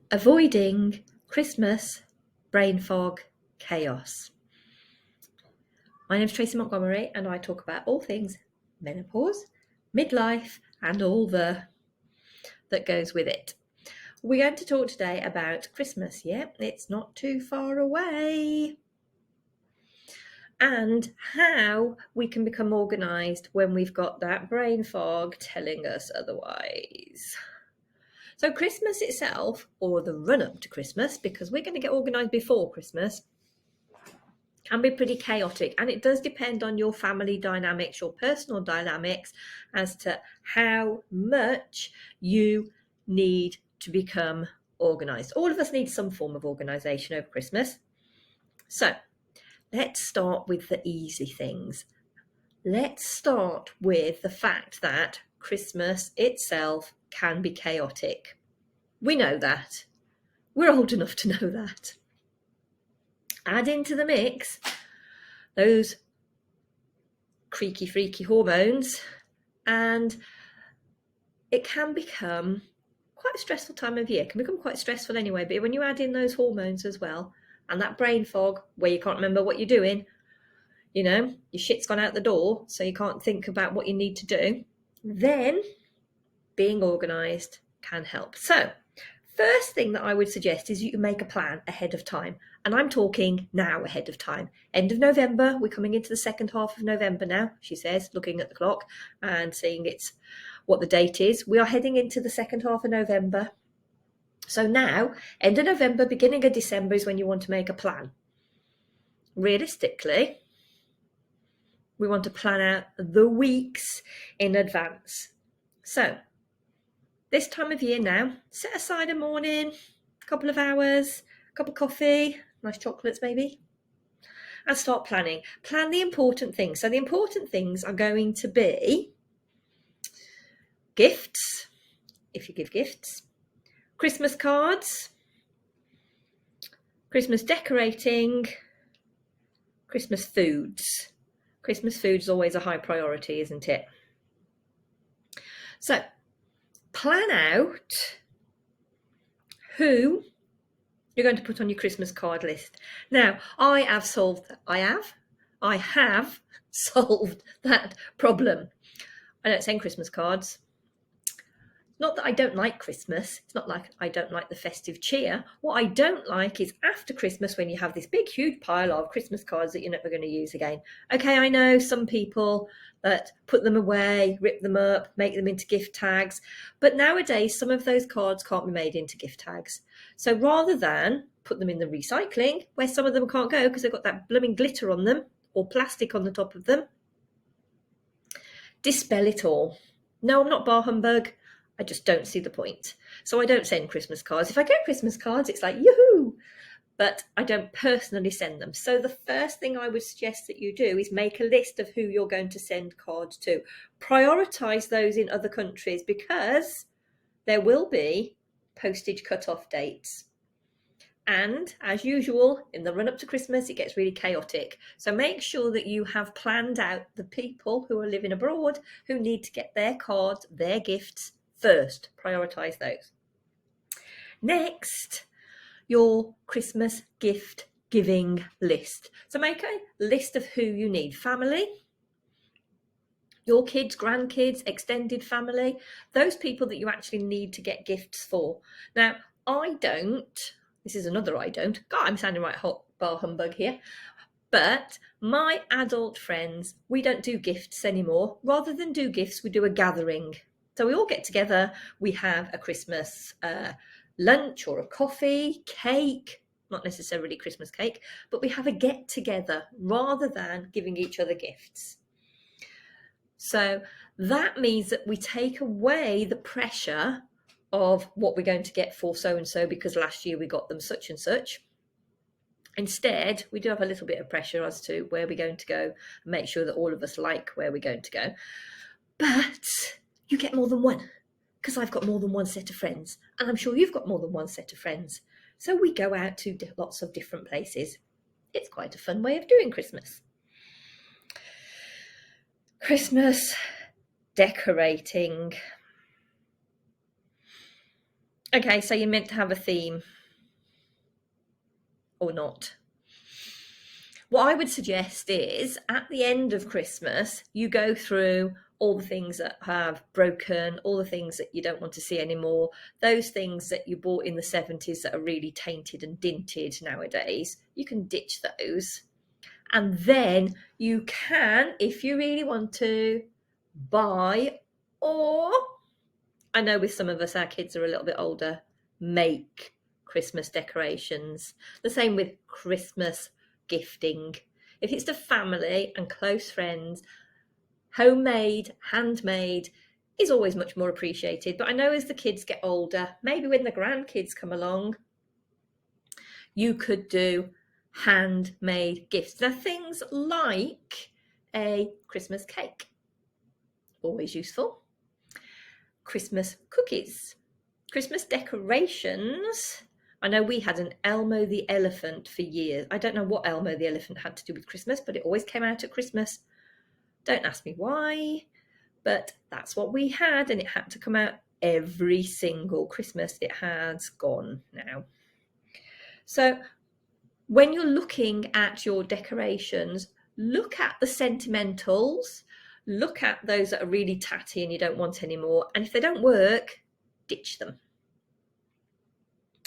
Avoiding Christmas brain fog chaos. My name's Tracy Montgomery and I talk about all things menopause, midlife and all that goes with it. We're going to talk today about Christmas. It's not too far away. And how we can become organised when we've got that brain fog telling us otherwise. So Christmas itself, or the run-up to Christmas, because we're going to get organised before Christmas, can be pretty chaotic, and it does depend on your family dynamics, your personal dynamics, as to how much you need to become organised. All of us need some form of organisation over Christmas. So let's start with the easy things. Let's start with the fact that Christmas itself can be chaotic. We know that. We're old enough to know that. Add into the mix those creaky, freaky hormones, and it can become quite a stressful time of year. It can become quite stressful anyway, but when you add in those hormones as well, and that brain fog where you can't remember what you're doing, you know, your shit's gone out the door, so you can't think about what you need to do, then being organised can help. So first thing that I would suggest is you can make a plan ahead of time. And I'm talking now ahead of time. End of November, we're coming into the second half of November now, she says, looking at the clock and seeing it's what the date is. We are heading into the second half of November. So now, end of November, beginning of December is when you want to make a plan. Realistically, we want to plan out the weeks in advance. So this time of year now, set aside a morning, a couple of hours, a cup of coffee, nice chocolates maybe, and start planning. Plan the important things. So the important things are going to be gifts, if you give gifts, Christmas cards, Christmas decorating, Christmas foods. Christmas food is always a high priority, isn't it? So plan out who you're going to put on your Christmas card list. Now, I have solved that problem. I don't send Christmas cards. Not that I don't like Christmas. It's not like I don't like the festive cheer. What I don't like is after Christmas when you have this big, huge pile of Christmas cards that you're never going to use again. Okay, I know some people that put them away, rip them up, make them into gift tags. But nowadays, some of those cards can't be made into gift tags. So rather than put them in the recycling, where some of them can't go because they've got that blooming glitter on them or plastic on the top of them, dispel it all. No, I'm not bar humbug. I just don't see the point. So I don't send Christmas cards. If I get Christmas cards, it's like, yoo-hoo! But I don't personally send them. So the first thing I would suggest that you do is make a list of who you're going to send cards to. Prioritise those in other countries because there will be postage cut-off dates. And as usual, in the run-up to Christmas, it gets really chaotic. So make sure that you have planned out the people who are living abroad who need to get their cards, their gifts, first. Prioritise those. Next, your Christmas gift giving list. So make a list of who you need. Family, your kids, grandkids, extended family, those people that you actually need to get gifts for. Now, this is another I don't. God, I'm sounding right hot bar humbug here. But my adult friends, we don't do gifts anymore. Rather than do gifts, we do a gathering. So we all get together, we have a Christmas lunch or a coffee, cake, not necessarily Christmas cake, but we have a get together rather than giving each other gifts. So that means that we take away the pressure of what we're going to get for so-and-so because last year we got them such and such. Instead, we do have a little bit of pressure as to where we're going to go and make sure that all of us like where we're going to go. But you get more than one because I've got more than one set of friends and I'm sure you've got more than one set of friends. So we go out to lots of different places. It's quite a fun way of doing Christmas. Christmas decorating. Okay, so you're meant to have a theme or not. What I would suggest is at the end of Christmas, you go through all the things that have broken, all the things that you don't want to see anymore, those things that you bought in the 70s that are really tainted and dinted nowadays. You can ditch those. And then you can, if you really want to, buy, or I know with some of us, our kids are a little bit older, make Christmas decorations. The same with Christmas gifting. If it's to family and close friends, homemade, handmade is always much more appreciated. But I know as the kids get older, maybe when the grandkids come along, you could do handmade gifts. Now, things like a Christmas cake, always useful. Christmas cookies, Christmas decorations. I know we had an Elmo the elephant for years. I don't know what Elmo the elephant had to do with Christmas, but it always came out at Christmas. Don't ask me why, but that's what we had, and it had to come out every single Christmas. It has gone now. So when you're looking at your decorations, look at the sentimentals, look at those that are really tatty and you don't want anymore, and if they don't work, ditch them.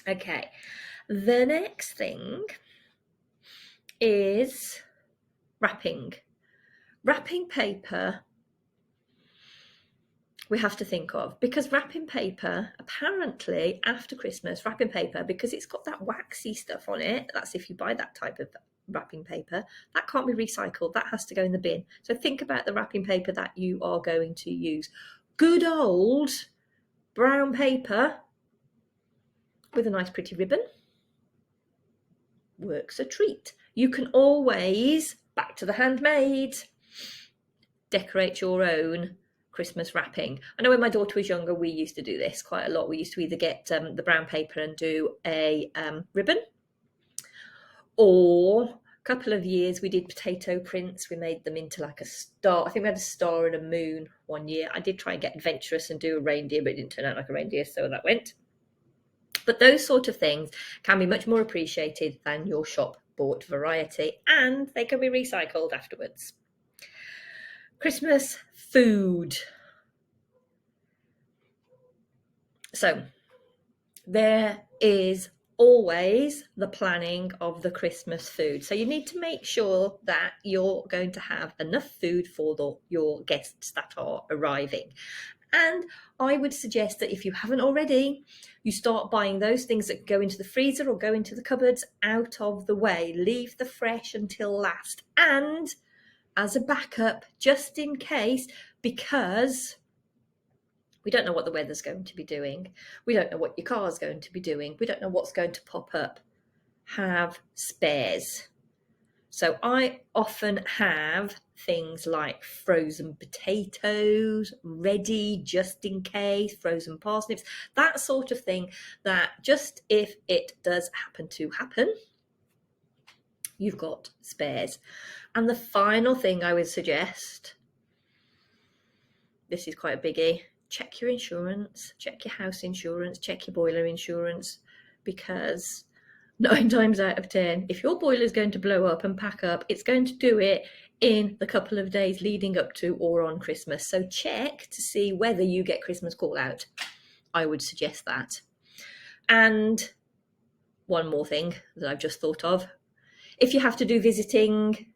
Okay, the next thing is wrapping. Wrapping paper we have to think of, because wrapping paper, apparently after Christmas, wrapping paper, because it's got that waxy stuff on it, that's if you buy that type of wrapping paper, that can't be recycled, that has to go in the bin. So think about the wrapping paper that you are going to use. Good old brown paper with a nice pretty ribbon works a treat. You can always, back to the handmade, decorate your own Christmas wrapping. I know when my daughter was younger, we used to do this quite a lot. We used to either get the brown paper and do a ribbon, or a couple of years we did potato prints. We made them into like a star. I think we had a star and a moon one year. I did try and get adventurous and do a reindeer, but it didn't turn out like a reindeer, so that went. But those sort of things can be much more appreciated than your shop bought variety, and they can be recycled afterwards. Christmas food. So there is always the planning of the Christmas food. So you need to make sure that you're going to have enough food for your guests that are arriving. And I would suggest that if you haven't already, you start buying those things that go into the freezer or go into the cupboards out of the way. Leave the fresh until last. And as a backup, just in case, because we don't know what the weather's going to be doing. We don't know what your car's going to be doing. We don't know what's going to pop up. Have spares. So I often have things like frozen potatoes ready just in case, frozen parsnips, that sort of thing, that just if it does happen to happen, you've got spares. And the final thing I would suggest, this is quite a biggie, check your insurance, check your house insurance, check your boiler insurance, because 9 times out of 10, if your boiler is going to blow up and pack up, it's going to do it in the couple of days leading up to or on Christmas. So check to see whether you get Christmas call out. I would suggest that. And one more thing that I've just thought of. If you have to do visiting,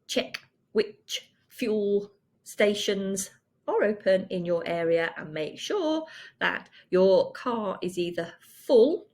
check which fuel stations are open in your area and make sure that your car is either full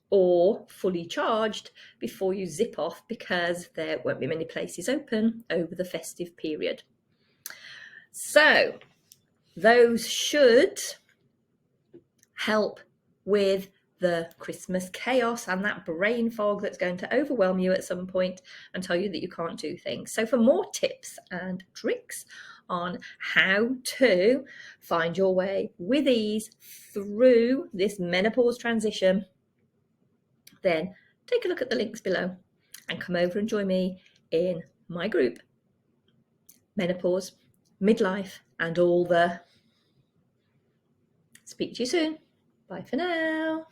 or fully charged before you zip off, because there won't be many places open over the festive period. So those should help with the Christmas chaos and that brain fog that's going to overwhelm you at some point and tell you that you can't do things. So for more tips and tricks on how to find your way with ease through this menopause transition, then take a look at the links below and come over and join me in my group, Menopause, Midlife, and all the. Speak to you soon. Bye for now.